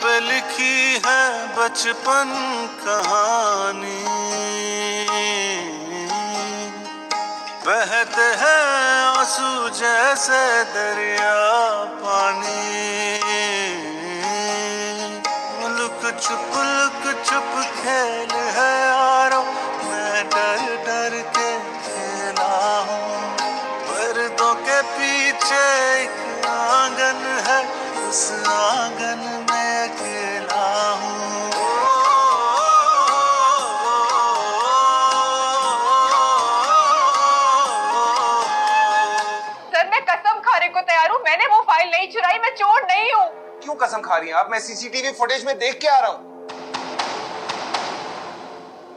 पे लिखी है बचपन कहानी, बहते हैं आंसू जैसे दरिया पानी, लुक छुप खेल है यारो, मैं डर डर के खेला हूँ। पर्दों के पीछे एक आंगन है, उस आंगन में अकेला हूँ। सर मैं कसम खाने को तैयार हूँ, मैंने वो फाइल नहीं चुराई, मैं चोर नहीं हूँ। क्यों कसम खा रही हैं आप? मैं सीसीटीवी फुटेज में देख के आ रहा हूँ।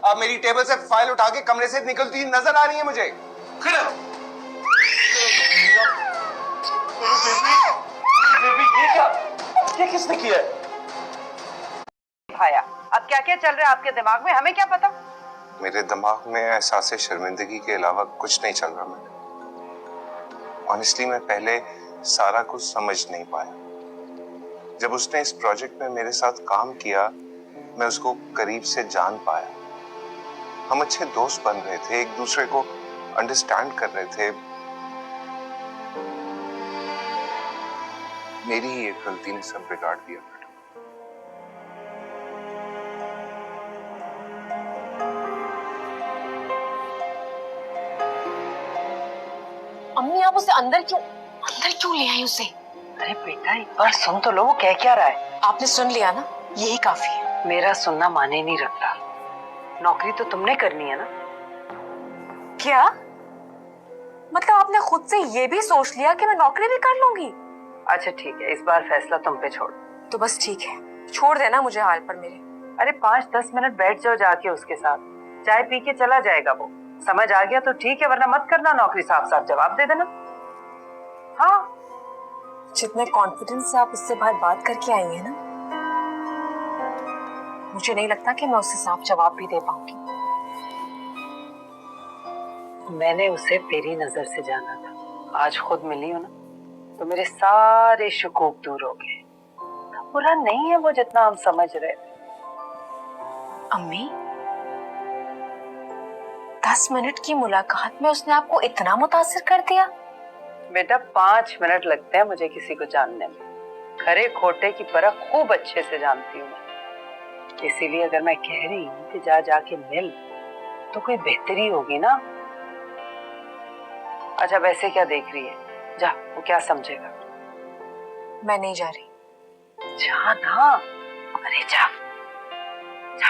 आप मेरी टेबल से फाइल उठा के कमरे से निकलती हुई नजर आ रही है मुझे। खड़े हो। ये किसने किया है? भाया, अब क्या क्या चल रहा है आपके दिमाग में, हमें क्या पता। मेरे दिमाग में एहसास शर्मिंदगी के अलावा कुछ नहीं चल रहा। मैं ऑनेस्टली मैं पहले सारा कुछ समझ नहीं पाया। जब उसने इस प्रोजेक्ट में मेरे साथ काम किया, मैं उसको करीब से जान पाया। हम अच्छे दोस्त बन रहे थे, एक दूसरे को अंडरस्टैंड कर रहे थे। मेरी ही एक गलती ने सब बिगाड़ दिया। अम्मी आप उसे अंदर क्यों ले आई उसे? अरे बेटा एक बार सुन तो लो, वो कह क्या रहा है। आपने सुन लिया ना, यही काफी है। मेरा सुनना माने नहीं रखता। नौकरी तो तुमने करनी है ना। क्या मतलब आपने खुद से ये भी सोच लिया कि मैं नौकरी भी कर लूंगी? अच्छा ठीक है, इस बार फैसला तुम पे छोड़। तो बस ठीक है, छोड़ देना मुझे हाल पर मेरे। अरे 5-10 मिनट बैठ जाओ जाके उसके साथ, चाय पी के चला जाएगा वो। समझ आ गया तो ठीक है, वरना मत करना नौकरी, साफ साफ जवाब दे देना। हाँ जितने कॉन्फिडेंस से आप उससे बाहर बात करके आई है ना, मुझे नहीं लगता कि मैं उससे साफ जवाब भी दे पाऊंगी। मैंने उसे तेरी नजर से जाना था, आज खुद मिली हो ना तो मेरे सारे शकूक दूर हो गए। बुरा नहीं है वो जितना हम समझ रहे थे। अम्मी 10 मिनट की मुलाकात में उसने आपको इतना मुतासिर कर दिया? बेटा 5 मिनट लगते हैं मुझे किसी को जानने में। खरे खोटे की परख खूब अच्छे से जानती हूँ मैं। इसीलिए अगर मैं कह रही हूँ कि जा जाके मिल तो कोई बेहतरी होगी ना। अच्छा वैसे क्या देख रही है, जा, वो क्या समझेगा। मैं नहीं जा रही। जा ना, अरे जा जा।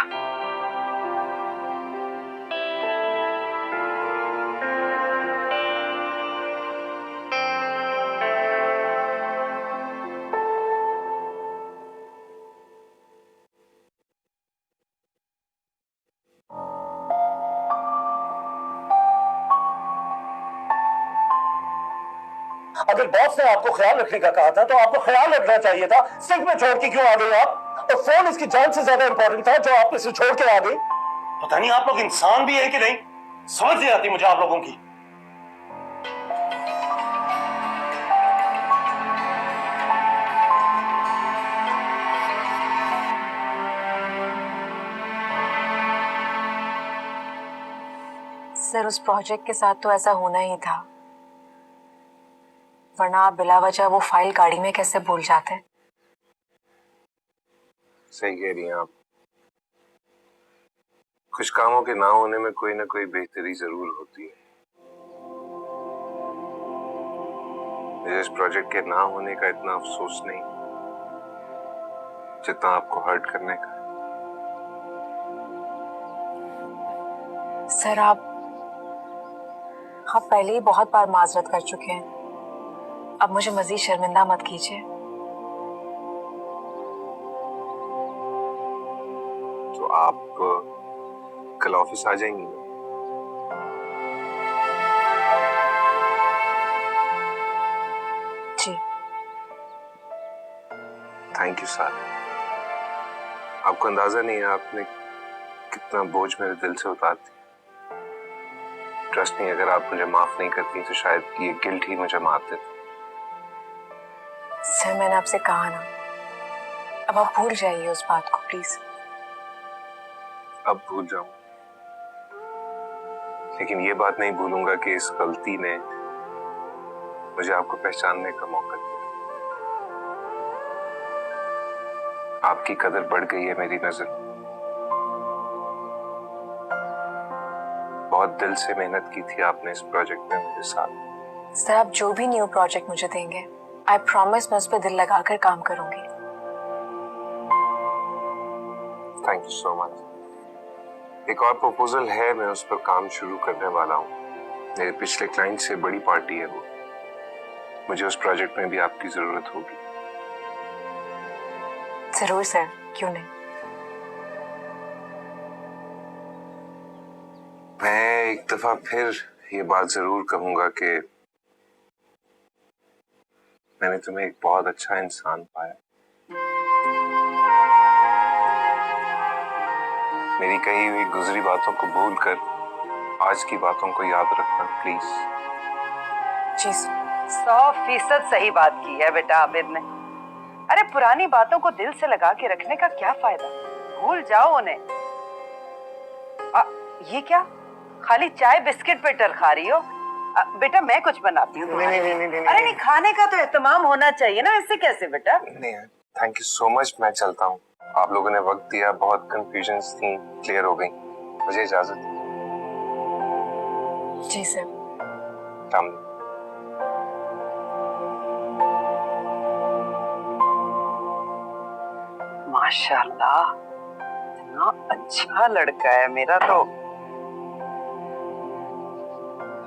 अगर बॉस ने आपको ख्याल रखने का कहा था तो आपको ख्याल रखना चाहिए था। सिंक में छोड़ के क्यों आ गई आप? और फोन इसकी जान से ज्यादा इंपॉर्टेंट था जो आप इसे छोड़ के आ गई। पता नहीं आप लोग इंसान भी है कि नहीं, समझ नहीं आती मुझे आप लोगों की। सर उस प्रोजेक्ट के साथ तो ऐसा होना ही था, वरना आप बिला वजह वो फाइल गाड़ी में कैसे भूल जाते? सही कह रही हैं आप। कुछ कामों के ना होने में कोई ना कोई बेहतरी जरूर होती है। मुझे इस प्रोजेक्ट के ना होने का इतना अफसोस नहीं जितना आपको हर्ट करने का। सर आप पहले ही बहुत बार माजरत कर चुके हैं, अब मुझे मजीद शर्मिंदा मत कीजिए। तो आप कल ऑफिस आ जाएंगी ना? जी। Thank you sir. आपको अंदाजा नहीं है आपने कितना बोझ मेरे दिल से उतार दिया। ट्रस्ट नहीं, अगर आप मुझे माफ नहीं करती तो शायद ये गिल्ट ही मुझे मार देता। सर मैंने आपसे कहा ना, अब आप भूल जाइए उस बात को प्लीज। अब भूल जाऊं, लेकिन ये बात नहीं भूलूंगा कि इस गलती ने मुझे आपको पहचानने का मौका दिया। आपकी कदर बढ़ गई है मेरी नजर। बहुत दिल से मेहनत की थी आपने इस प्रोजेक्ट में मेरे साथ। सर आप जो भी न्यू प्रोजेक्ट मुझे देंगे आई प्रॉमिस मैं उस पर दिल लगाकर काम करूंगी। Thank you so much. एक और प्रपोजल है, मैं उस पर काम शुरू करने वाला हूँ। मेरे पिछले क्लाइंट से बड़ी पार्टी है वो। मुझे उस प्रोजेक्ट में भी आपकी जरूरत होगी। जरूर सर, क्यों नहीं। मैं एक दफा फिर ये बात जरूर कहूंगा कि मैंने तुम्हें एक बहुत अच्छा इंसान पाया। मेरी कही हुई गुजरी बातों को भूलकर आज की बातों को याद रखना प्लीज। Ji sir. 100% सही बात की है बेटा आबिद ने। अरे पुरानी बातों को दिल से लगा के रखने का क्या फायदा, भूल जाओ उन्हें। ये क्या खाली चाय बिस्किट पे टर खा रही हो? बेटा मैं कुछ बनाती हूँ। अरे नहीं, खाने का तो एहतमाम होना चाहिए ना, ऐसे कैसे बेटा? नहीं, थैंक यू सो मच। मैं चलता हूँ। आप लोगों ने वक्त दिया, बहुत कंफ्यूजन्स थी, क्लियर हो गई। मुझे इजाजत दीजिए। जी सर। माशाल्लाह, इतना अच्छा लड़का है मेरा, तो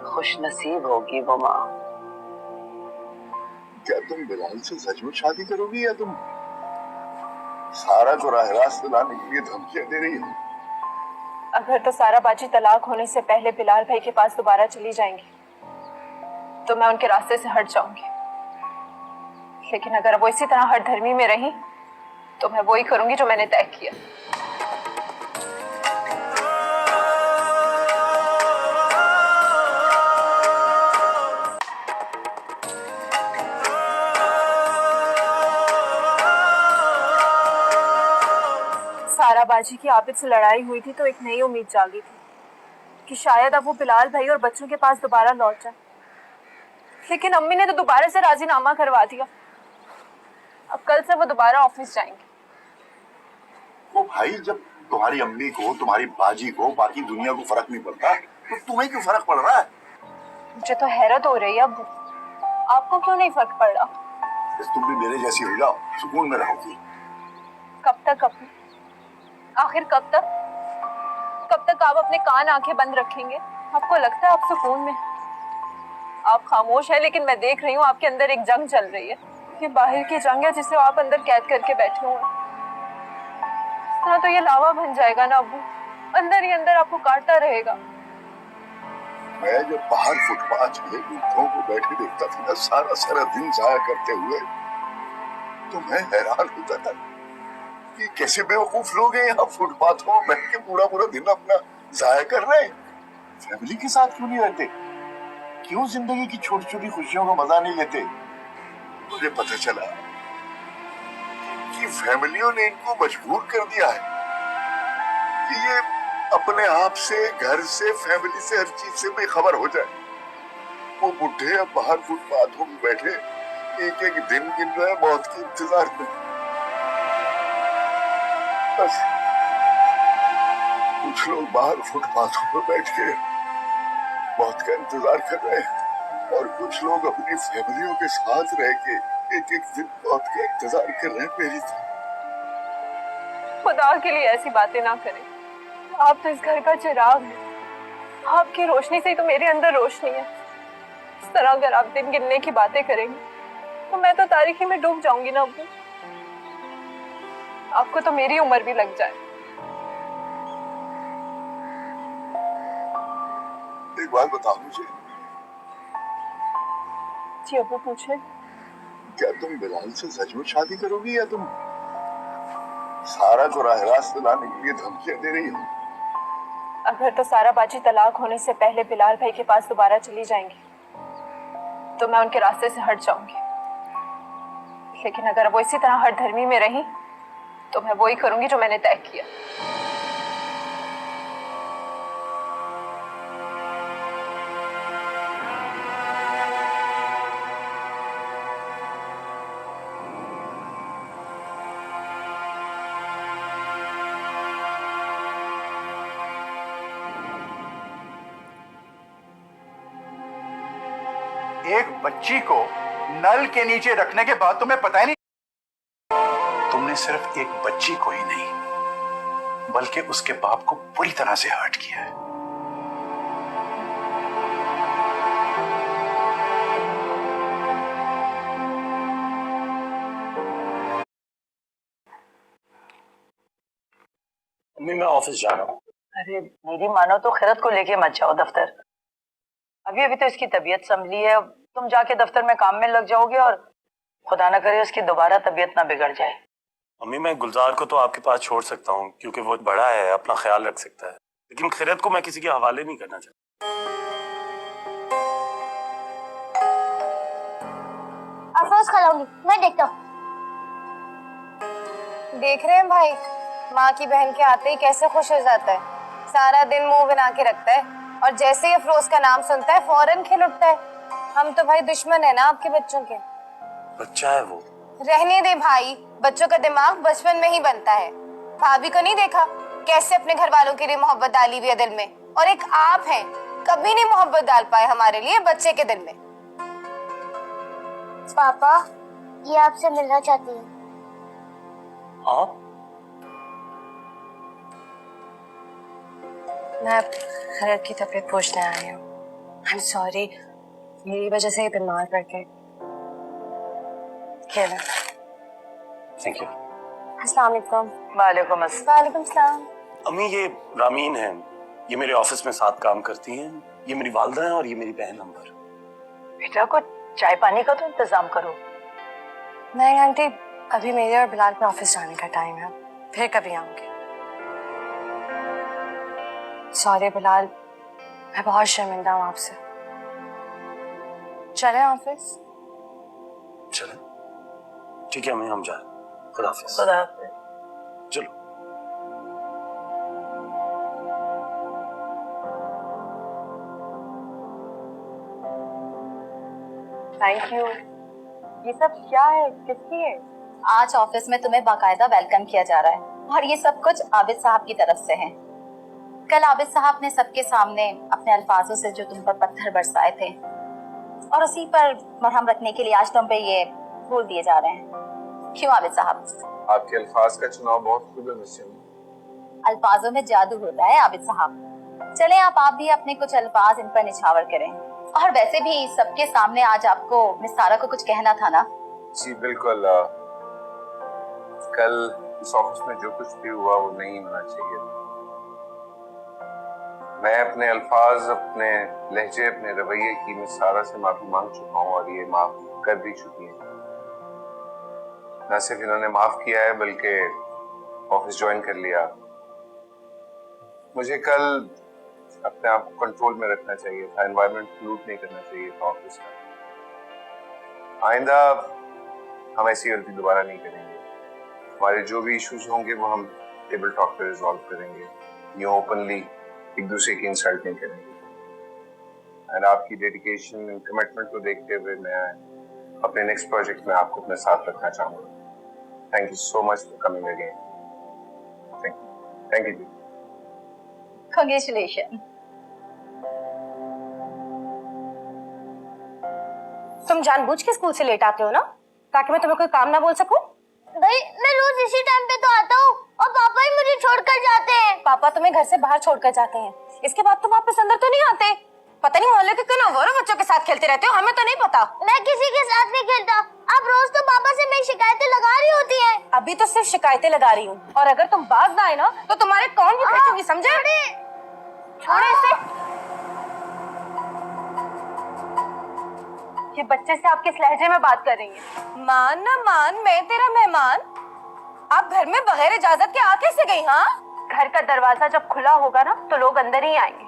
खुश नसीब होगी वो माँ। क्या तुम बिलाल से सचमुच शादी करोगी या तुम सारा को राह रास्त लाने के लिए धमकियां दे रही हो? अगर तो सारा बाजी तलाक होने से पहले बिलाल भाई के पास दोबारा चली जाएंगी तो मैं उनके रास्ते से हट जाऊंगी, लेकिन अगर वो इसी तरह हर धर्मी में रही तो मैं वही करूंगी जो मैंने तय किया। सारा बाजी की आबिद से लड़ाई हुई थी तो एक नई उम्मीद जागी थी कि शायद अब वो बिलाल भाई और बच्चों के पास दोबारा लौट जाए, लेकिन अम्मी ने तो दोबारा से राजीनामा करवा दिया। अब कल से वो दोबारा ऑफिस जाएंगे। वो भाई, जब तुम्हारी अम्मी को, तुम्हारी बाजी को, बाकी दुनिया को फर्क नहीं पड़ता तो तुम्हें क्यों फर्क पड़ रहा है? मुझे तो हैरत हो रही है, अब आपको क्यों नहीं फर्क पड़ रहा? बस तुम भी मेरे जैसी हो जाओ, सुकून में रहोगी। कब तक अपने, आखिर कब तक आप अपने कान आंखें बंद रखेंगे? आपको लगता है आप सुकून में? आप खामोश है, लेकिन मैं देख रही हूँ आपके अंदर एक जंग चल रही है। ये बाहर की जंग है जिसे आप अंदर कैद करके बैठे हुए हैं। इस तरह तो ये लावा बन जाएगा ना अब्बू, अंदर ही अंदर आपको काटता रहेगा। मैं जब बाहर फुटपाथ पे वृद्धों को बैठे देखता था ना, सारा सारा दिन जाया करते हुए, तो मैं हैरान होता था कि कैसे बेवकूफ लोग हैं यहाँ फुटपाथों में बैठ के पूरा पूरा दिन अपना जाया कर रहे हैं। फैमिली के साथ क्यों नहीं रहते? क्यों जिंदगी की छोटी छोटी खुशियों का मजा नहीं लेते? मुझे पता चला कि फैमिलियों ने इनको मजबूर कर दिया है कि ये अपने आप से, घर से, फैमिली से, हर चीज से बेखबर हो जाए। वो बुढ़े अब बाहर फुटपाथों में बैठे एक एक दिन गिन रहे हैं मौत के इंतजार में। बस कुछ लोग बाहर फुटपाथों पर बैठ के मौत का इंतजार कर रहे हैं और कुछ लोग अपनी फैमिलियों के साथ रह के एक एक दिन मौत का इंतजार कर रहे हैं मेरी तरह। खुदा के लिए ऐसी बातें ना करें। आप तो इस घर का चिराग हैं। आपकी रोशनी से ही तो मेरे अंदर रोशनी है। इस तरह अगर आप दिन गिनने की बातें करेंगे तो मैं तो तारीखी में डूब जाऊंगी ना अब्बू। आपको तो मेरी उम्र भी लग जाए। एक बात बताओ मुझे, जी अब्बू पूछे। क्या तुम बिलाल से सचमुच शादी करोगी या तुम सारा को राह रास्त लाने के लिए धमकियां दे रही हो? अगर तो सारा बाजी तलाक होने से पहले बिलाल भाई के पास दोबारा चली जाएंगी तो मैं उनके रास्ते से हट जाऊंगी, लेकिन अगर वो इसी तरह हर धर्मी में रही तो मैं वही करूंगी जो मैंने तय किया। एक बच्ची को नल के नीचे रखने के बाद तुम्हें पता ही नहीं, तुमने सिर्फ एक बच्ची को ही नहीं बल्कि उसके बाप को पूरी तरह से हर्ट किया है। मम्मी मैं ऑफिस जा रहा हूँ। अरे मेरी मानो तो खैरत को लेके मत जाओ दफ्तर। अभी अभी तो इसकी तबीयत संभली है, तुम जाके दफ्तर में काम में लग जाओगे और खुदा ना करे उसकी दोबारा तबीयत ना बिगड़ जाए। मम्मी मैं गुलजार को तो आपके पास छोड़ सकता हूँ क्योंकि वो बड़ा है, अपना ख्याल रख सकता है, लेकिन खैरत को मैं किसी के हवाले नहीं करना चाहता। अफरोज खिलाऊंगी, मैं देखता हूँ। देख रहे हैं भाई, माँ की बहन के आते ही कैसे खुश हो जाता है। सारा दिन मुंह बना के रखता है और जैसे ही अफरोज का नाम सुनता है फौरन खिल उठता है। हम तो भाई दुश्मन है ना आपके बच्चों के। बच्चा है वो। रहने दे भाई, बच्चों का दिमाग बचपन में ही बनता है। भाभी को नहीं देखा कैसे अपने घर वालों के लिए मोहब्बत डाली हुई है दिल में, और एक आप हैं कभी नहीं मोहब्बत डाल पाए हमारे लिए बच्चे के दिल में। पापा ये आपसे मिलना चाहती है। हाँ मैं खैरत की तबीयत पूछने आई हूँ। आई एम सॉरी, मेरी वजह से बीमार पड़ गए। Thank you. अस्सलाम वालेकुम। वालेकुम अस्सलाम। वालेकुम सलाम। अम्मी ये रामीन है, ये मेरे ऑफिस में साथ काम करती हैं, ये मेरी वालदा है और ये मेरी बहन अंबर। बेटा को चाय पानी का तो इंतजाम करो। नहीं आंटी, अभी मेरे और बिलाल के ऑफिस जाने का टाइम है, फिर कभी आऊंगी। सॉरी बिलाल, मैं बहुत शर्मिंदा हूँ आपसे। चले ऑफिस? चले ठीक है अम्मी, हम जा रहे हैं। खुदा हाफिज। खुदा हाफिज। चलो। Thank you. ये सब क्या है, किसकी है? आज ऑफिस में तुम्हें बाकायदा वेलकम किया जा रहा है और ये सब कुछ आबिद साहब की तरफ से है। कल आबिद साहब ने सबके सामने अपने अल्फाजों से जो तुम पर पत्थर बरसाए थे और उसी पर मरहम रखने के लिए आज तुम पे ये फूल दिए जा रहे हैं। क्यों आबिद साहब? आपके अल्फाज का चुनाव बहुत खूब है मिस जमील। अल्फाजों में जादू होता है आबिद साहब। चले आप भी अपने कुछ अल्फाज इन पर निछावर करें। और वैसे भी सबके सामने आज आपको मिस सारा को कुछ कहना था ना? जी बिल्कुल। कल इस ऑफिस में जो कुछ भी हुआ वो नहीं होना चाहिए। मैं अपने अल्फाज, अपने लहजे, अपने रवैये की मिस सारा से माफी मांग चुका हूँ और ये माफ कर भी चुकी है। न सिर्फ इन्होंने माफ किया है बल्कि ऑफिस ज्वाइन कर लिया। मुझे कल अपने आप को कंट्रोल में रखना चाहिए था, एनवायरनमेंट पोल्यूट नहीं करना चाहिए था ऑफिस का। आइंदा हम ऐसी गलती दोबारा नहीं करेंगे। हमारे जो भी इश्यूज होंगे वो हम टेबल टॉक पे रिजॉल्व करेंगे, ये ओपनली एक दूसरे की इंसल्ट नहीं करेंगे। एंड आपकी डेडिकेशन एंड कमिटमेंट को देखते हुए मैं अपने नेक्स्ट प्रोजेक्ट में आपको अपने साथ रखना चाहूंगा। Thank you so much for coming again. Thank you. Congratulation. तुम जानबूझ के स्कूल से लेट आते हो ना, ताकि मैं तुम्हें कोई काम ना बोल सकूं? भाई मैं रोज इसी टाइम पे तो आता हूँ और पापा ही मुझे छोड़कर जाते हैं। पापा तुम्हें घर से बाहर छोड़कर जाते हैं, इसके बाद तुम वापस अंदर तो नहीं आते। पता नहीं मोहल्ले के किन अवारा बच्चों के साथ खेलते रहते हो, हमें तो नहीं पता। मैं किसी के साथ नहीं खेलता। आप रोज तो पापा से मेरी शिकायतें लगा रही होती है। अभी तो सिर्फ शिकायतें लगा रही हूँ, और अगर तुम बाज ना आए ना तो तुम्हारे कौन भी खींचूंगी, समझे? छोड़े इसे। ये बच्चे से आप किस लहजे में बात कर रही हैं? मान ना मान, मैं तेरा मेहमान। आप घर में बगैर इजाजत के आ कैसे गई? हाँ, घर का दरवाजा जब खुला होगा ना तो लोग अंदर ही आएंगे।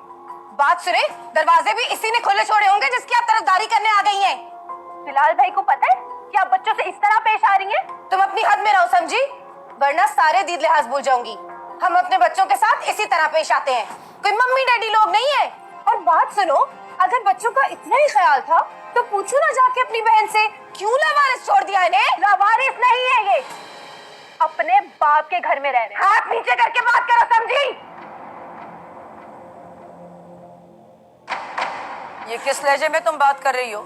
बात सुने, दरवाजे भी इसी ने खुले छोड़े होंगे जिसकी आप तरफदारी करने आ गई हैं। बिलाल भाई को पता है कि आप बच्चों से इस तरह पेश आ रही हैं? तुम अपनी हद में रहो, समझी? वरना सारे दीद लिहाज भूल जाऊंगी। हम अपने बच्चों के साथ इसी तरह पेश आते हैं, कोई मम्मी डैडी लोग नहीं है। और बात सुनो, अगर बच्चों का इतना ही ख्याल था तो पूछो ना जाके अपनी बहन से, क्यों लावारिस छोड़ दिया इन्हें? लावारिस नहीं है ये, अपने बाप के घर में रह रहे हैं। हाथ नीचे करके बात करो, समझी? ये किस लहजे में तुम बात कर रही हो?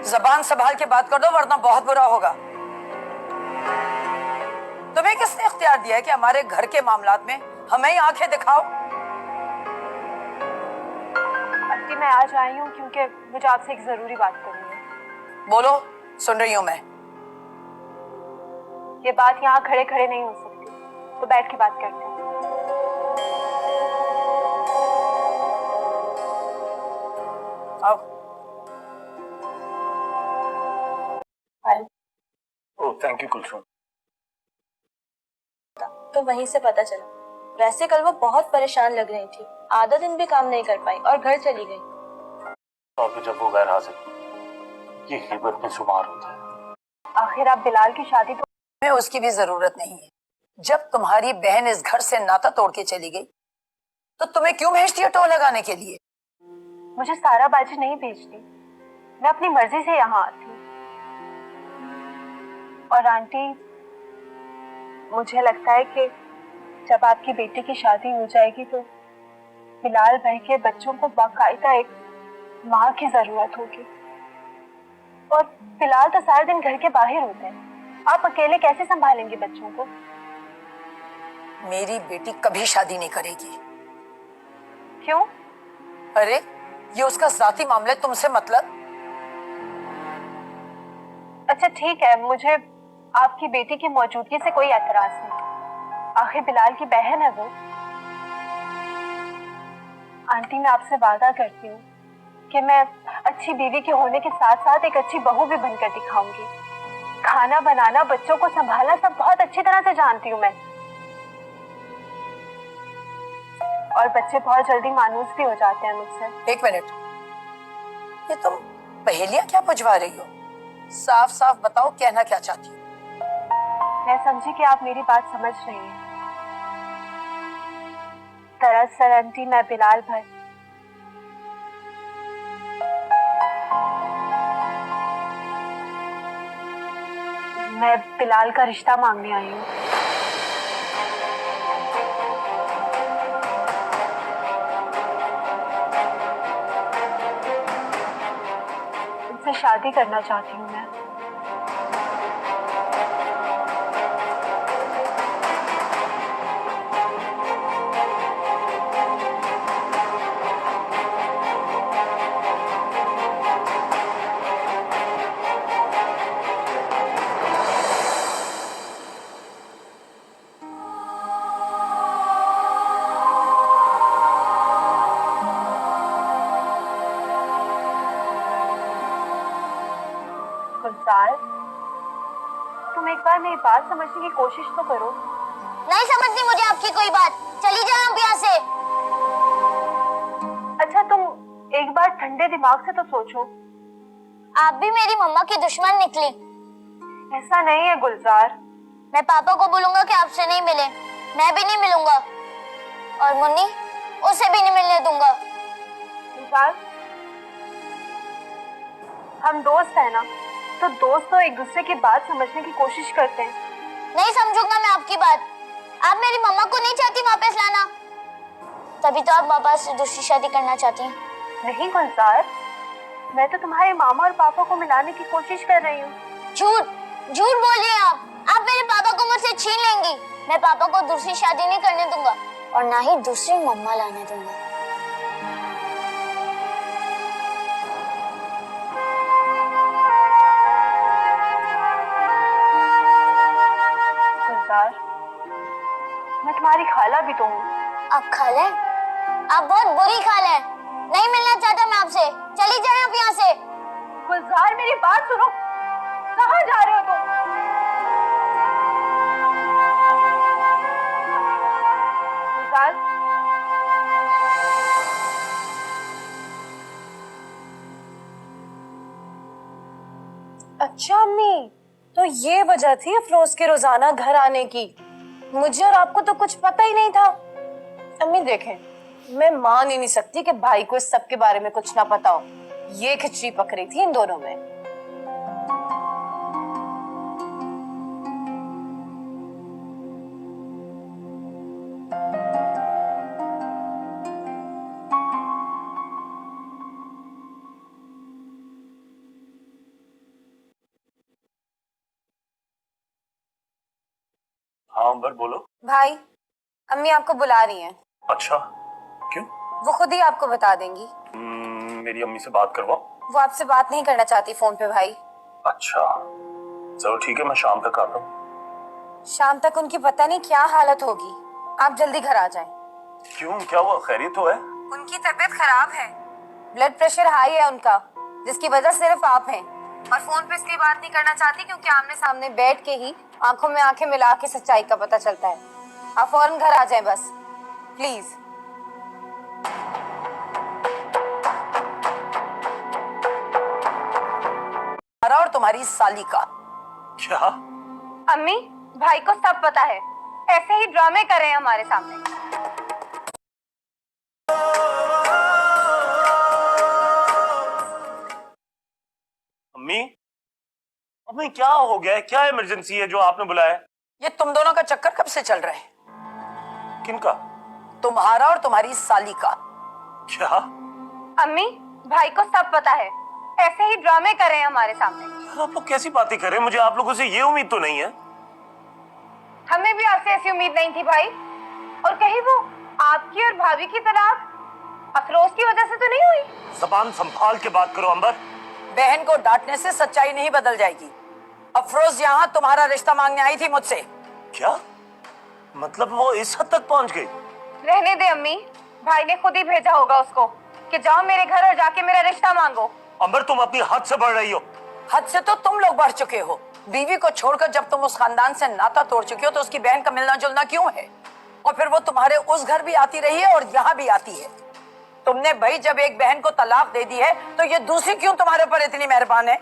जबान संभाल के बात कर दो वरना बहुत बुरा होगा। तुम्हें किसने इख्तियार दिया है कि हमारे घर के मामलात में हमें ही आंखें दिखाओ? आंटी मैं आज आई हूँ क्योंकि मुझे आपसे एक जरूरी बात करनी है। बोलो, सुन रही हूँ मैं। ये बात यहाँ खड़े खड़े नहीं हो सकती, तो बैठ के बात करते हैं। अब ओह थैंक यू कुलसुम। तो वहीं से पता चला। वैसे कल वो बहुत परेशान लग रही थी, आधा दिन भी काम नहीं कर पाई और घर चली गई। और जब वो गैर हाजिर, ये हिब्बत में शुमार होता है। आखिर आप बिलाल की शादी तो में उसकी भी जरूरत नहीं है। जब तुम्हारी बहन इस घर से नाता तोड़ के चली गई तो तुम्हें क्यों भेजती है टोल लगाने के लिए? मुझे सारा बाजी नहीं भेजती, मैं अपनी मर्जी से यहाँ आती हूँ। और आंटी मुझे लगता है कि जब आपकी बेटी की शादी हो जाएगी तो बिलाल भाई के बच्चों को बाकायदा एक माँ की जरूरत होगी। और फिलहाल तो सारा दिन घर के बाहर होते हैं, आप अकेले कैसे संभालेंगे बच्चों को? मेरी बेटी कभी शादी नहीं करेगी। क्यों? अरे ये उसका जाती मामला है, तुमसे मतलब? अच्छा ठीक है, मुझे आपकी बेटी की मौजूदगी से कोई एतराज नहीं, आखिर बिलाल की बहन है वो। आंटी मैं आपसे वादा करती हूँ कि मैं अच्छी बीवी के होने के साथ साथ एक अच्छी बहू भी बनकर दिखाऊंगी। खाना बनाना, बच्चों को संभालना सब बहुत अच्छी तरह से जानती हूँ मैं। और बच्चे बहुत जल्दी मानूस भी हो जाते हैं मुझसे। एक मिनट, ये तुम पहेलियां क्या बुझवा रही हो? साफ साफ बताओ, कहना क्या चाहती हो? मैं समझी कि आप मेरी बात समझ रही हैं। दरअसल आंटी मैं बिलाल भाई मैं बिलाल का रिश्ता मांगने आई हूँ। उनसे शादी करना चाहती हूँ मैं। गुलजार, तुम एक बार मेरी बात समझने की कोशिश तो करो। नहीं समझती मुझे आपकी कोई बात, चली जाओ आप यहाँ से। अच्छा तुम एक बार ठंडे दिमाग से तो सोचो। आप भी मेरी मम्मा की दुश्मन निकली। ऐसा नहीं है गुलजार। मैं पापा को बोलूंगा कि आपसे नहीं मिले, मैं भी नहीं मिलूंगा और मुन्नी उसे भी नहीं मिलने दूंगा। गुलजार, हम दोस्त हैं ना, तो दोस्त तो एक दूसरे की बात समझने की कोशिश करते हैं। नहीं समझूंगा मैं आपकी बात। आप मेरी मम्मा को नहीं चाहती वापस लाना, तभी तो आप पापा से दूसरी शादी करना चाहती हैं। नहीं गुलजार, मैं तो तुम्हारे मामा और पापा को मिलाने की कोशिश कर रही हूँ। झूठ झूठ बोल रही हैं आप मेरे पापा को मुझसे छीन लेंगी। मैं पापा को दूसरी शादी नहीं करने दूंगा और ना ही दूसरी मम्मा लाने दूंगा। गुलजार, मैं तुम्हारी खाला भी तो हूँ। आप खाला हैं? आप बहुत बुरी खाला हैं। नहीं मिलना चाहता मैं आपसे, चली जाए आप यहाँ से। गुलजार मेरी बात सुनो, कहाँ जा रहे हो तुम? गुलजार, अच्छा अम्मी, तो ये वजह थी अफरोज के रोजाना घर आने की। मुझे और आपको तो कुछ पता ही नहीं था। अम्मी देखें, मैं मान ही नहीं सकती कि भाई को इस सब के बारे में कुछ ना पता हो। ये खिचड़ी पक रही थी इन दोनों में। हाँ अंबर बोलो। भाई, अम्मी आपको बुला रही हैं। अच्छा, क्यों? वो खुद ही आपको बता देंगी। मेरी अम्मी से बात करवाओ। वो आपसे बात नहीं करना चाहती फोन पे भाई। अच्छा चलो ठीक है, मैं शाम तक आता हूँ। शाम तक उनकी पता नहीं क्या हालत होगी। आप जल्दी घर आ जाएं। क्यों, क्या हुआ? खैरियत तो है? उनकी तबीयत खराब है, ब्लड प्रेशर हाई है उनका, जिसकी वजह सिर्फ आप हैं। और फोन पे इसलिए बात नहीं करना चाहती क्योंकि आमने सामने बैठ के ही आंखों में आंखें मिला के सच्चाई का पता चलता है। आप फौरन घर आ जाएं बस, प्लीज। और तुम्हारी साली का क्या? अम्मी, भाई को सब पता है, ऐसे ही ड्रामे कर रहे हैं हमारे सामने। अम्मी, अम्मी क्या हो गया है? क्या इमरजेंसी है जो आपने बुलाया? ये तुम दोनों का चक्कर कब से चल रहा है? किनका? तुम्हारा और तुम्हारी साली का। क्या? अम्मी, भाई को सब पता है, ऐसे ही ड्रामे कर रहे हैं हमारे सामने। आप लोग कैसी बातें कर रहे हैं? मुझे आप लोगों से ये उम्मीद तो नहीं है। हमें भी आपसे ऐसी उम्मीद नहीं थी भाई। और कहीं वो आपकी और भाभी की तलाक अफरोज की वजह से तो नहीं हुई? जबान संभाल के बात करो अंबर। बहन को डांटने से सच्चाई नहीं बदल जाएगी। अफरोज यहाँ तुम्हारा रिश्ता मांगने आई थी मुझसे। क्या मतलब? वो इस हद तक पहुंच गई? रहने दे अम्मी, भाई ने खुद ही भेजा होगा उसको कि जाओ मेरे घर और जाके मेरा रिश्ता मांगो। अंबर, तुम अपनी हद से बढ़ रही हो। हद से तो तुम लोग बढ़ चुके हो। बीवी को छोड़कर जब तुम उस खानदान से नाता तोड़ चुके हो तो उसकी बहन का मिलना जुलना क्यों है? और फिर वो तुम्हारे उस घर भी आती रही है और यहाँ भी आती है। तुमने भाई जब एक बहन को तलाक दे दी है तो ये दूसरी क्यों तुम्हारे ऊपर इतनी मेहरबान है?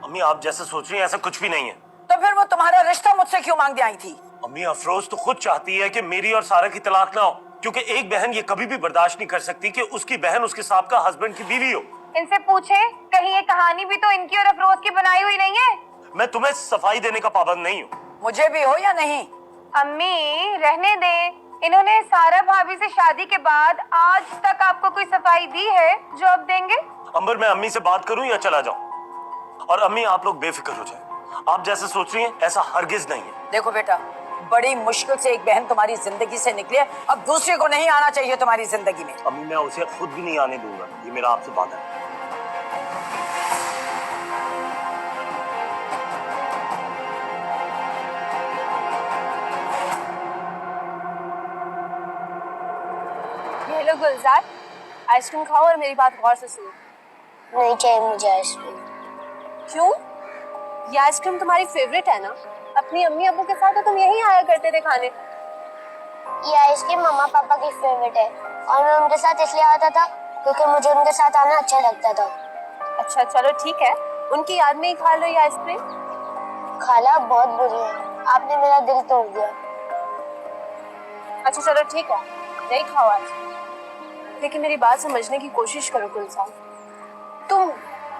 अम्मी, आप जैसे सोच रही हैं ऐसा कुछ भी नहीं है। तो फिर वो तुम्हारा रिश्ता मुझसे क्यों मांगने आई थी? अम्मी, अफरोज तो खुद चाहती है कि मेरी और सारा की तलाक ना हो, क्योंकि एक बहन ये कभी भी बर्दाश्त नहीं कर सकती कि उसकी बहन उसके साबका हस्बैंड की बीवी हो। इनसे पूछे, कहीं ये कहानी भी तो इनकी और अफरोज की बनाई हुई नहीं है? मैं तुम्हें सफाई देने का पाबंद नहीं हूँ। मुझे भी हो या नहीं? अम्मी रहने दे, इन्होंने सारा भाभी से शादी के बाद आज तक आपको कोई सफाई दी है जो अब देंगे? अंबर, मैं अम्मी से बात करूं या चला जाऊं? और अम्मी, आप लोग बेफिक्र हो जाए। आप जैसे सोच रही हैं ऐसा हरगिज नहीं है। देखो बेटा, बड़ी मुश्किल से एक बहन तुम्हारी जिंदगी से निकली है, अब दूसरे को नहीं आना चाहिए तुम्हारी जिंदगी में। अम्मी, मैं उसे खुद भी नहीं आने दूंगा, ये मेरा आपसे वादा है। ये लो गुलजार, आइसक्रीम खाओ और मेरी बात गौर से सुनो। नहीं चाहिए मुझे आइसक्रीम। क्यों? ये आइसक्रीम तुम्हारी फेवरेट है ना? अपनी अम्मी अब्बू के साथ तो तुम यहीं आया करते थे खाने। ये आइसक्रीम मम्मा पापा की फेवरेट है और मैं उनके साथ इसलिए आता था क्योंकि मुझे उनके साथ आना अच्छा लगता था। अच्छा चलो ठीक है, उनकी याद में ही खा लो ये आइसक्रीम। खाला बहुत बुरी है, आपने मेरा दिल तोड़ दिया। अच्छा चलो ठीक है, नहीं खाओ आज, लेकिन मेरी बात समझने की कोशिश करो गुलजार।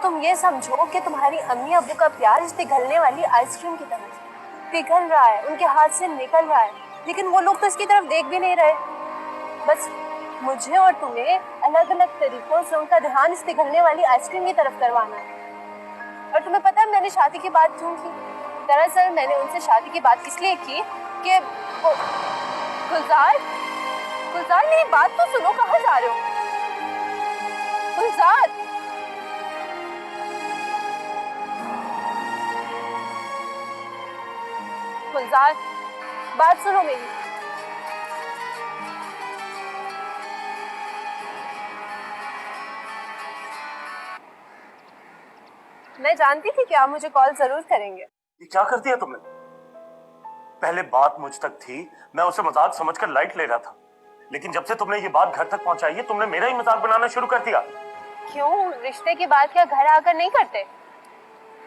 तुम ये समझो कि तुम्हारी अम्मी अब्बू का प्यार इस पिघलने वाली आइसक्रीम की तरह पिघल रहा है, उनके हाथ से निकल रहा है, लेकिन वो लोग तो इसकी तरफ देख भी नहीं रहे। बस मुझे और तुम्हें अलग अलग तरीकों से उनका ध्यान इस पिघलने वाली आइसक्रीम की तरफ करवाना है। और तुम्हें पता है मैंने शादी की बात क्यों की? दरअसल मैंने उनसे शादी की बात इसलिए की कि गुलजार, मेरी बात तो सुनो, कहाँ जा रहे हो? गुलजार, बात सुनो मेरी। मैं जानती थी कि आप मुझे कॉल जरूर करेंगे। ये क्या कर दिया तुमने? पहले बात मुझ तक थी, मैं उसे मजाक समझकर लाइट ले रहा था, लेकिन जब से तुमने ये बात घर तक पहुंचाई है तुमने मेरा ही मजाक बनाना शुरू कर दिया। क्यों, रिश्ते की बात क्या घर आकर नहीं करते?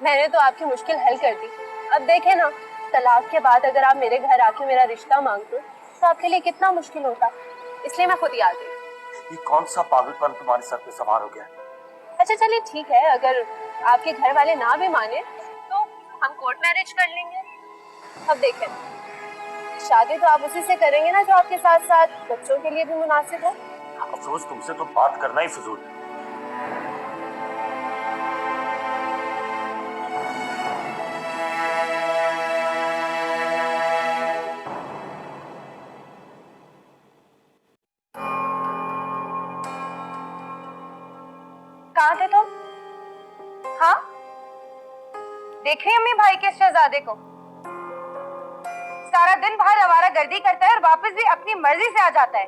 मैंने तो आपकी मुश्किल हल कर दी। अब देखें ना, तलाक के बाद अगर आप मेरे घर आके मेरा रिश्ता मांगते तो आपके लिए कितना मुश्किल होता। इसलिए मैं खुद ही आ गई। ये कौन सा पागलपन तुम्हारे सर पे सवार हो गया? अच्छा चलिए ठीक है, अगर आपके घर वाले ना भी माने तो हम कोर्ट मैरिज कर लेंगे। अब देखें, शादी तो आप उसी से करेंगे ना जो आपके साथ साथ बच्चों के लिए भी मुनासिब हो। अफसोस तुमसे तो बात करना ही फजूल है। कहाँ थे तुम? हाँ, देख रही अम्मी भाई के शहजादे को सारा दिन बाहर आवारा गर्दी करता है और वापस भी अपनी मर्जी से आ जाता है।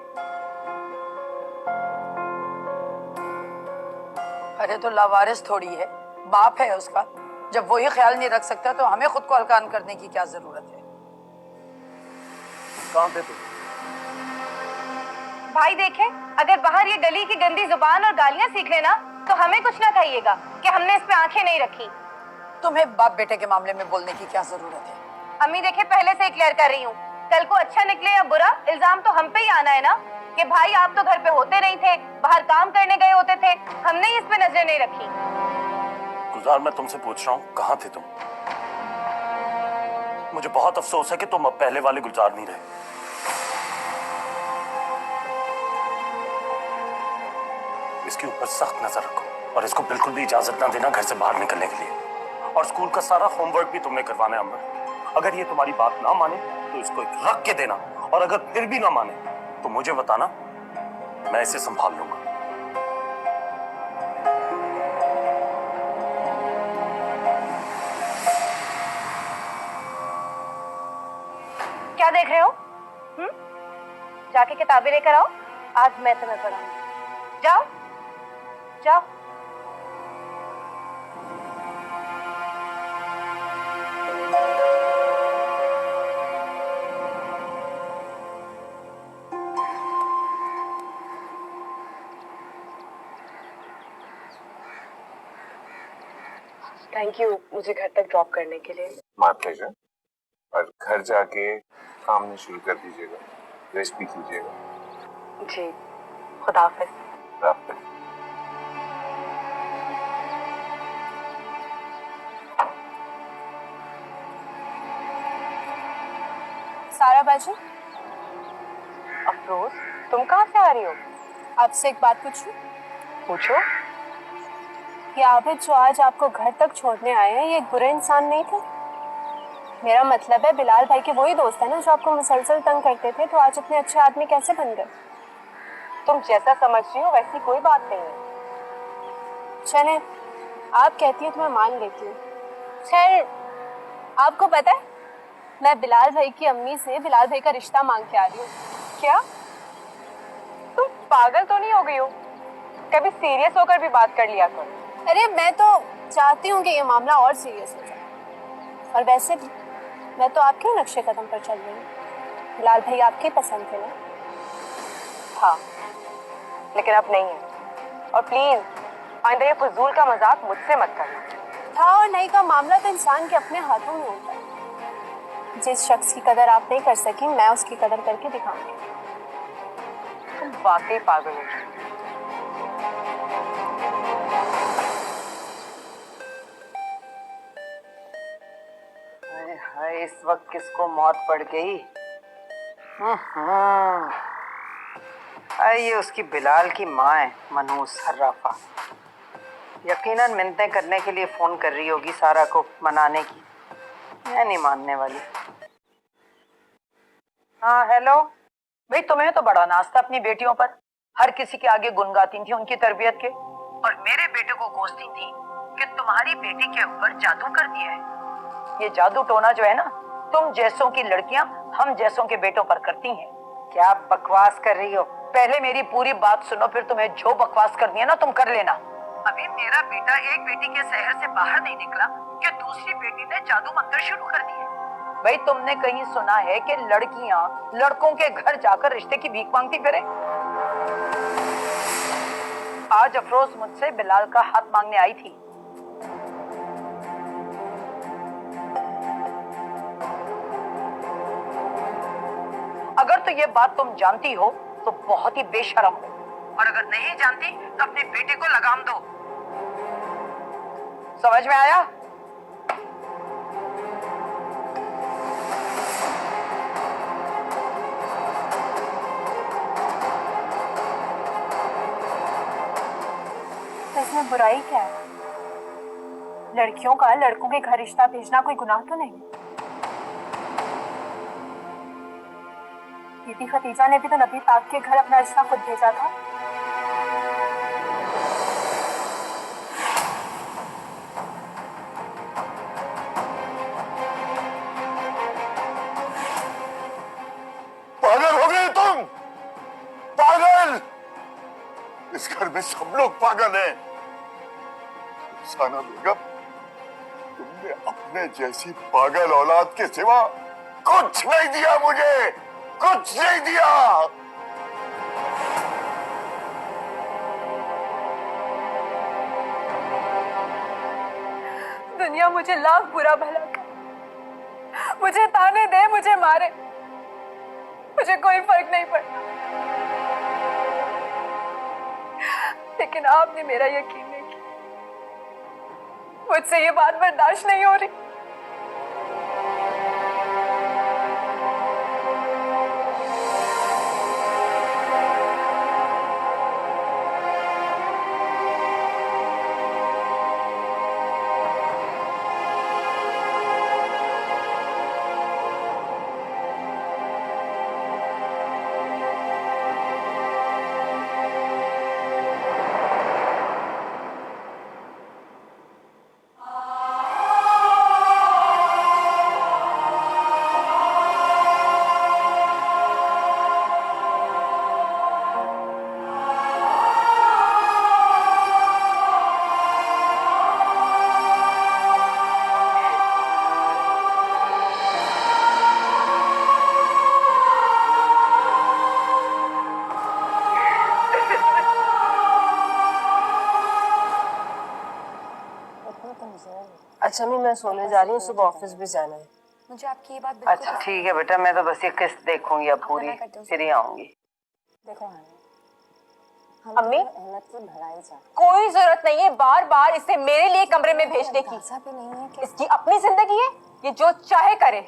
अरे तो लावारिस थोड़ी है, बाप है उसका। जब वो ही ख्याल नहीं रख सकता तो हमें खुद को हलकान करने की क्या जरूरत है? कहाँ थे तुम? भाई देखे, अगर बाहर ये गली की गंदी जुबान और गालियां सीख लेना तो हमें कुछ ना कहिएगा कि हमने इस पे आंखें नहीं रखी। तुम्हें बाप बेटे के मामले में बोलने की क्या जरूरत है? अम्मी देखे, पहले से ही क्लियर कर रही हूँ, कल को अच्छा निकले या बुरा, इल्जाम तो हम पे ही आना है ना कि भाई आप तो घर पे होते नहीं थे, बाहर काम करने गए होते थे, हमने ही इस पे नजर नहीं रखी। गुलजार, मैं तुमसे पूछ रहा हूँ, कहाँ थे तुम? मुझे बहुत अफसोस है कि तुम अब पहले वाले गुलजार नहीं रहे। इसके ऊपर सख्त नजर रखो और इसको बिल्कुल भी इजाजत ना देना घर से बाहर निकलने के लिए। और स्कूल का सारा होमवर्क भी तुमने करवाना है अमर। अगर ये तुम्हारी बात ना माने तो इसको रख के देना, और अगर फिर भी ना माने तो मुझे बताना, मैं इसे संभाल लूंगा। क्या देख रहे हो? जाके किताबें लेकर आओ, आज मैं तुम्हें पढ़ाऊंगी। जाओ जाओ। थैंक यू मुझे घर तक ड्रॉप करने के लिए। My pleasure. और घर जाके काम में शुरू कर दीजिएगा, रेस्ट भी कीजिएगा। जी, खुदा हाफिज। खुदा हाफिज। सारा बाजी, अफरोज, तुम कहाँ से आ रही हो? आपसे एक बात पूछूं? पूछो। ये आबिद जो आज आपको घर तक छोड़ने आए हैं, ये एक बुरे इंसान नहीं थे? मेरा मतलब है बिलाल भाई के वही दोस्त है ना जो आपको मुसलसल तंग करते थे, तो आज इतने अच्छे आदमी कैसे बन गए? तुम जैसा समझ रही हो वैसी कोई बात नहीं है। चले, आप कहती है तो मैं मान लेती हूँ। खैर, आपको पता है मैं बिलाल भाई की अम्मी से बिलाल भाई का रिश्ता मांग के आ रही हूँ। क्या तुम पागल तो नहीं हो गई हो? कभी सीरियस होकर भी बात कर लिया करो। अरे मैं तो चाहती हूँ कि ये मामला और सीरियस हो जाए। और वैसे भी मैं तो आपके नक्शे कदम पर चल रही हूँ। बिलाल भाई आपके पसंद थे ना? हाँ, लेकिन अब नहीं है। और प्लीज आइंदा ये फजूल का मजाक मुझसे मत करना। था और नहीं का मामला तो इंसान के अपने हाथों में होता है। जिस शख्स की कदर आप नहीं कर सकी, मैं उसकी कदर करके दिखाऊंगी। तुम वाकई पागल हो। हाय, इस वक्त किसको मौत पड़ गई? ये उसकी बिलाल की माँ है, मनहूस सर्राफा। यकीनन मिन्नतें करने के लिए फोन कर रही होगी सारा को मनाने की। मैं नहीं मानने वाली। हाँ हेलो भाई, तुम्हें तो बड़ा नाज था अपनी बेटियों पर। हर किसी के आगे गुनगाती थी उनकी तरबियत के, और मेरे बेटे को कोसती थी कि तुम्हारी बेटी के ऊपर जादू कर दिया है। ये जादू टोना जो है ना, तुम जैसों की लड़कियां हम जैसों के बेटों पर करती हैं। क्या बकवास कर रही हो? पहले मेरी पूरी बात सुनो, फिर तुम्हें जो बकवास करनी है ना तुम कर लेना। अभी मेरा बेटा एक बेटी के शहर से बाहर नहीं निकला कि दूसरी बेटी ने जादू मंत्र शुरू कर दिए। भाई तुमने कहीं सुना है कि लड़कियां लड़कों के घर जाकर रिश्ते की भीख मांगती फिरे? आज अफरोज मुझसे बिलाल का हाथ मांगने आई थी। तो ये बात तुम जानती हो तो बहुत ही बेशर्म हो, और अगर नहीं जानती तो अपने बेटे को लगाम दो। समझ में आया? तो इसमें बुराई क्या है? लड़कियों का लड़कों के घर रिश्ता भेजना कोई गुनाह तो नहीं? दीदी खतीजा ने भी तो नबी पाक के घर अपना रिश्ता खुद भेजा था। पागल हो गए तुम? पागल! इस घर में सब लोग पागल हैं। साना बेगम, तुमने अपने जैसी पागल औलाद के सिवा कुछ नहीं दिया मुझे, कुछ नहीं दिया। दुनिया मुझे लाख बुरा भला करे, मुझे ताने दे, मुझे मारे, मुझे कोई फर्क नहीं पड़ता, लेकिन आपने मेरा यकीन नहीं किया। मुझसे ये बात बर्दाश्त नहीं हो रही। अच्छा मैं सोने जा रही हूँ, सुबह ऑफिस भी जाना है। मुझे आपकी ये बात अच्छा ठीक है बेटा, मैं तो बस ये किस्त देखूंगी अब पूरी, फिर ही आऊंगी। देखो अम्मी, अहमद की भलाई चाहती कोई जरूरत नहीं है बार बार इसे मेरे लिए कमरे में भेजने की। ऐसा भी नहीं है कि इसकी अपनी जिंदगी है, ये जो चाहे करे।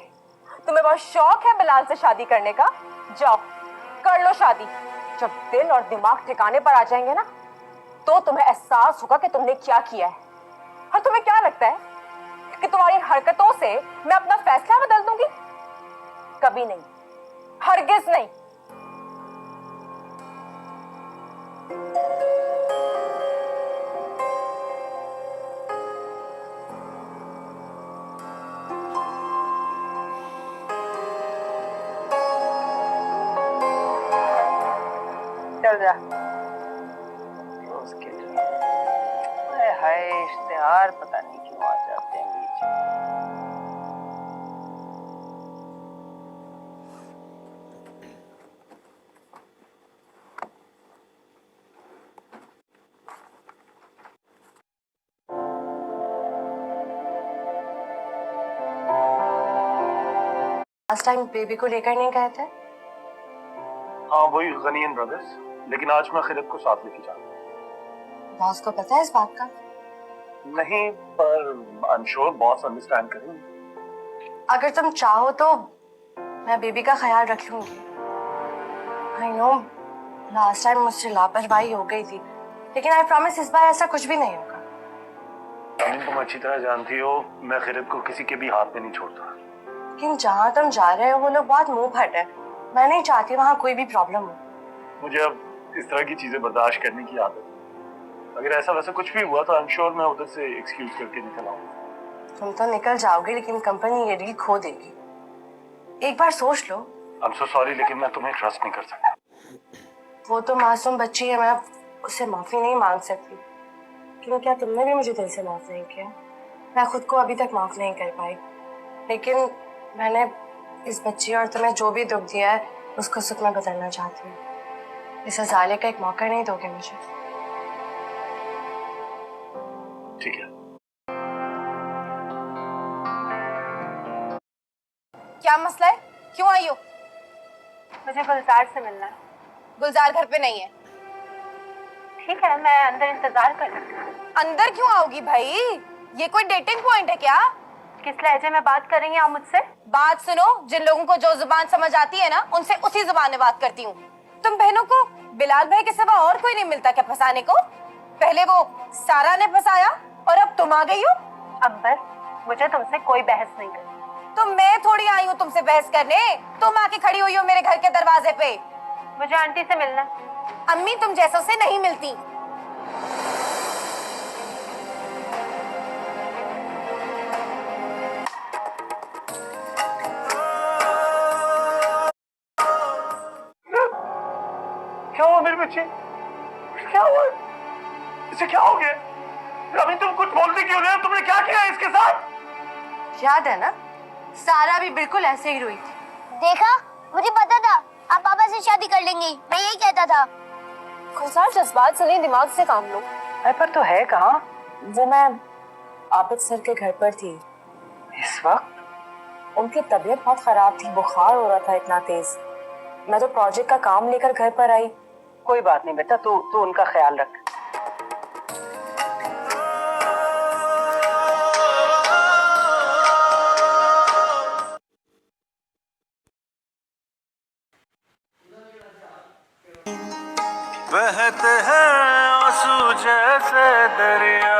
तुम्हें बहुत शौक है बिलाल से शादी करने का, जाओ कर लो शादी। जब दिल और दिमाग ठिकाने पर आ जाएंगे ना, तो तुम्हें एहसास होगा कि तुमने क्या किया है। और तुम्हें क्या लगता है कि तुम्हारी हरकतों से मैं अपना फैसला बदल दूंगी? कभी नहीं, हरगिज नहीं। चल जा रोज के लिए। हाय इश्तेहार पता नहीं क्यों आ जाते हैं बीच में। लास्ट टाइम बेबी को लेकर नहीं गए थे? हाँ वही गनीन ब्रदर्स, लेकिन आज मैं खिरत को साथ लेके जा रहा हूँ। बॉस को पता है इस बात का? नहीं, पर I am sure boss understand करेंगे। अगर तुम चाहो तो मैं बेबी का ख्याल रख लूंगी। आई नो लास्ट टाइम मुझसे लापरवाही हो गई थी, लेकिन आई प्रॉमिस इस बार ऐसा कुछ भी नहीं होगा। तुम अच्छी तरह जानती हो मैं खिरत को किसी के भी हाथ में नहीं छोड़ता। लेकिन जहाँ तुम जा रहे हो वो लोग बहुत मुंह फट है, मैं नहीं चाहती वहाँ कोई भी प्रॉब्लम हो। मुझे अब इस तरह की चीजें बर्दाश्त करने की आदत है। अगर ऐसा वैसा कुछ भी हुआ तो आई एम श्योर मैं उधर से एक्सक्यूज करके निकल आऊंगा। तुम तो निकल जाओगे, लेकिन कंपनी ये डील खो देगी। एक बार सोच लो। आई एम सो सॉरी, लेकिन मैं तुम्हें ट्रस्ट नहीं कर सकता। वो तो मासूम बच्ची है, मैं उससे माफी नहीं मांग सकती। क्यों, क्या तुमने भी मुझे दिल से माफ नहीं किया? मैं खुद को अभी तक माफ नहीं कर पाई, लेकिन मैंने इस बच्ची और तुम्हें जो भी दुख दिया है उसको सुख में बदलना चाहती हूँ। इस अजाले का एक मौका नहीं दोगे मुझे? ठीक है। क्या मसला है, क्यों आई हो? मुझे गुलजार से मिलना है। गुलजार घर पे नहीं है। ठीक है, मैं अंदर इंतजार कर रही हूँ। अंदर क्यों आओगी भाई? ये कोई डेटिंग पॉइंट है क्या? किस लहजे में बात करेंगे आप मुझसे? बात सुनो, जिन लोगों को जो जुबान समझ आती है ना, उनसे उसी जुबान में बात करती हूँ। तुम बहनों को बिलाल भाई के सिवा और कोई नहीं मिलता क्या फंसाने को? पहले वो सारा ने फंसाया और अब तुम आ गई हो। अंबर, मुझे तुमसे कोई बहस नहीं करनी। तो मैं थोड़ी आई हूँ तुमसे बहस करने, तुम आके खड़ी हुई हो मेरे घर के दरवाजे पे। मुझे आंटी से मिलना है। अम्मी तुम जैसों से नहीं मिलती। क्या हुआ मेरे बच्चे? क्या हुआ? इसे क्या हो गया? अभी तुम कुछ बोलती क्यों नहीं? तुमने क्या किया इसके साथ? याद है ना, सारा भी बिल्कुल ऐसे ही रोई थी। देखा, मुझे पता था आप पापा से शादी कर लेंगी, मैं यही कहता था। गुलजार, जज्बात से नहीं, दिमाग से काम लो। पर तो है कहाँ वो मैं आबिद सर के घर पर थी इस वक्त? उनकी तबीयत बहुत खराब थी, बुखार हो रहा था इतना तेज। मैं तो प्रोजेक्ट का काम लेकर घर पर आई। कोई बात नहीं बेटा, तू उनका ख्याल रख। बहते हैं आंसू जैसे दरिया।